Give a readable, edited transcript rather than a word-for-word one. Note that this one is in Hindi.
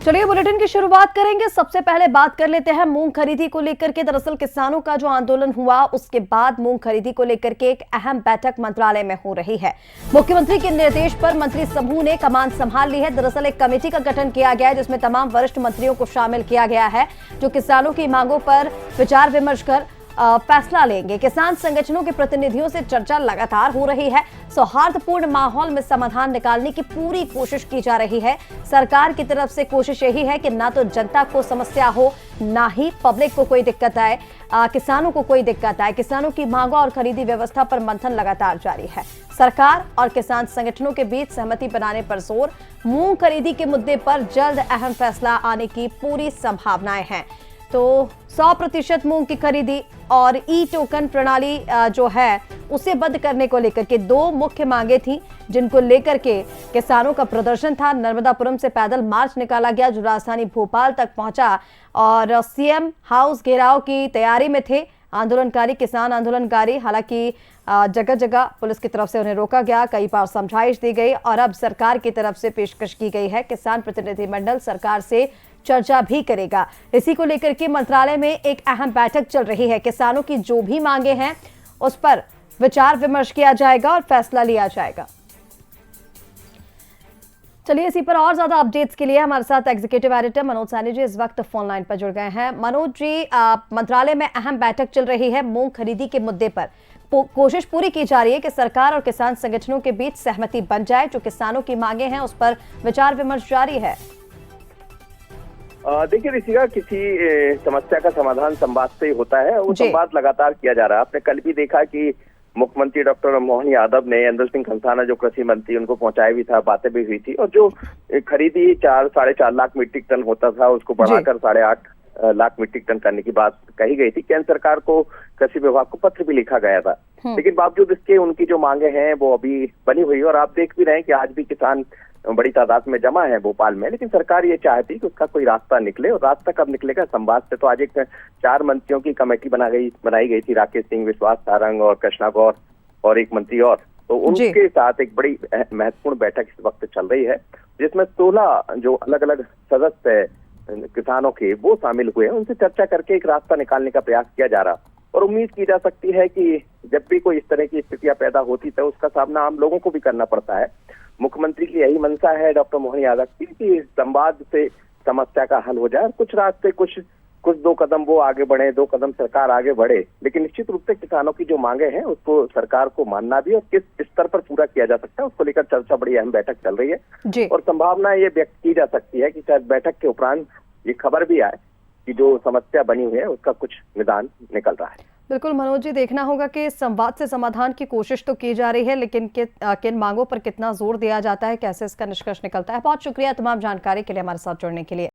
चलिए बुलेटिन की शुरुआत करेंगे। सबसे पहले बात कर लेते हैं मूंग खरीदी को लेकर के। दरअसल किसानों का जो आंदोलन हुआ उसके बाद मूंग खरीदी को लेकर के एक अहम बैठक मंत्रालय में हो रही है। मुख्यमंत्री के निर्देश पर मंत्री समूह ने कमान संभाल ली है। दरअसल एक कमेटी का गठन किया गया है जिसमें तमाम वरिष्ठ मंत्रियों को शामिल किया गया है जो किसानों की मांगों पर विचार विमर्श कर फैसला लेंगे। किसान संगठनों के प्रतिनिधियों से चर्चा लगातार हो रही है। सौहार्दपूर्ण माहौल में समाधान निकालने की पूरी कोशिश की जा रही है। सरकार की तरफ से कोशिश यही है कि ना तो जनता को समस्या हो, ना ही पब्लिक को कोई दिक्कत आए, किसानों को कोई दिक्कत आए। किसानों की मांगों और खरीदी व्यवस्था पर मंथन लगातार जारी है। सरकार और किसान संगठनों के बीच सहमति बनाने पर जोर। मूंग खरीदी के मुद्दे पर जल्द अहम फैसला आने की पूरी संभावनाएं हैं। तो 100% मूंग की खरीदी और ई टोकन प्रणाली जो है उसे बंद करने को लेकर के दो मुख्य मांगे थी जिनको लेकर के किसानों का प्रदर्शन था। नर्मदापुरम से पैदल मार्च निकाला गया जो राजधानी भोपाल तक पहुंचा और सीएम हाउस घेराव की तैयारी में थे आंदोलनकारी किसान आंदोलनकारी। हालांकि जगह जगह पुलिस की तरफ से उन्हें रोका गया, कई बार समझाइश दी गई और अब सरकार की तरफ से पेशकश की गई है। किसान प्रतिनिधिमंडल सरकार से चर्चा भी करेगा। इसी को लेकर के मंत्रालय में एक अहम बैठक चल रही है। किसानों की जो भी मांगे हैं उस पर विचार विमर्श किया जाएगा और फैसला लिया जाएगा। चलिए इसी पर और ज्यादा अपडेट्स के लिए हमारे साथ एग्जीक्यूटिव एडिटर मनोज सैनी जी इस वक्त फोन लाइन पर जुड़ गए हैं। मनोज जी, मंत्रालय में अहम बैठक चल रही है मूंग खरीदी के मुद्दे पर। कोशिश पूरी की जा रही है कि सरकार और किसान संगठनों के बीच सहमति बन जाए। जो किसानों की मांगे हैं उस पर विचार विमर्श जारी है। देखिए ऋषिका, किसी समस्या का समाधान संवाद से ही होता है। वो संवाद लगातार किया जा रहा है। आपने कल भी देखा कि मुख्यमंत्री डॉक्टर मोहन यादव ने इंद्र सिंह खंसाना जो कृषि मंत्री उनको पहुंचाया भी था, बातें भी हुई थी और जो खरीदी 4-4.5 लाख मीट्रिक टन होता था उसको बढ़ाकर 8.5 लाख मीट्रिक टन करने की बात कही गई थी। केंद्र सरकार को कृषि विभाग को पत्र भी लिखा गया था, लेकिन बावजूद इसके उनकी जो मांगे हैं वो अभी बनी हुई है और आप देख भी रहे हैं कि आज भी किसान बड़ी तादाद में जमा है भोपाल में। लेकिन सरकार ये चाहती कि उसका कोई रास्ता निकले और रास्ता कब निकलेगा संवाद से। तो आज एक 4 मंत्रियों की कमेटी बनाई गई थी, राकेश सिंह, विश्वास सारंग और कृष्णा गौर और एक मंत्री और। तो उनके साथ एक बड़ी महत्वपूर्ण बैठक इस वक्त चल रही है जिसमें 16 जो अलग अलग सदस्य किसानों के वो शामिल हुए हैं। उनसे चर्चा करके एक रास्ता निकालने का प्रयास किया जा रहा और उम्मीद की जा सकती है कि जब भी कोई इस तरह की स्थितियां पैदा होती तो उसका सामना आम लोगों को भी करना पड़ता है। मुख्यमंत्री की यही मंशा है डॉक्टर मोहन यादव की कि संवाद से समस्या का हल हो जाए। कुछ रास्ते कुछ 2 कदम वो आगे बढ़े, 2 कदम सरकार आगे बढ़े, लेकिन निश्चित रूप से किसानों की जो मांगे हैं उसको सरकार को मानना भी और किस स्तर पर पूरा किया जा सकता है उसको लेकर चर्चा बड़ी अहम बैठक चल रही है। और संभावना ये व्यक्त की जा सकती है कि शायद बैठक के उपरांत ये खबर भी आए कि जो समस्या बनी हुई है उसका कुछ निदान निकल रहा है। बिल्कुल मनोज जी, देखना होगा कि संवाद से समाधान की कोशिश तो की जा रही है, लेकिन किन मांगों पर कितना जोर दिया जाता है, कैसे इसका निष्कर्ष निकलता है। बहुत शुक्रिया तमाम जानकारी के लिए हमारे साथ जुड़ने के लिए।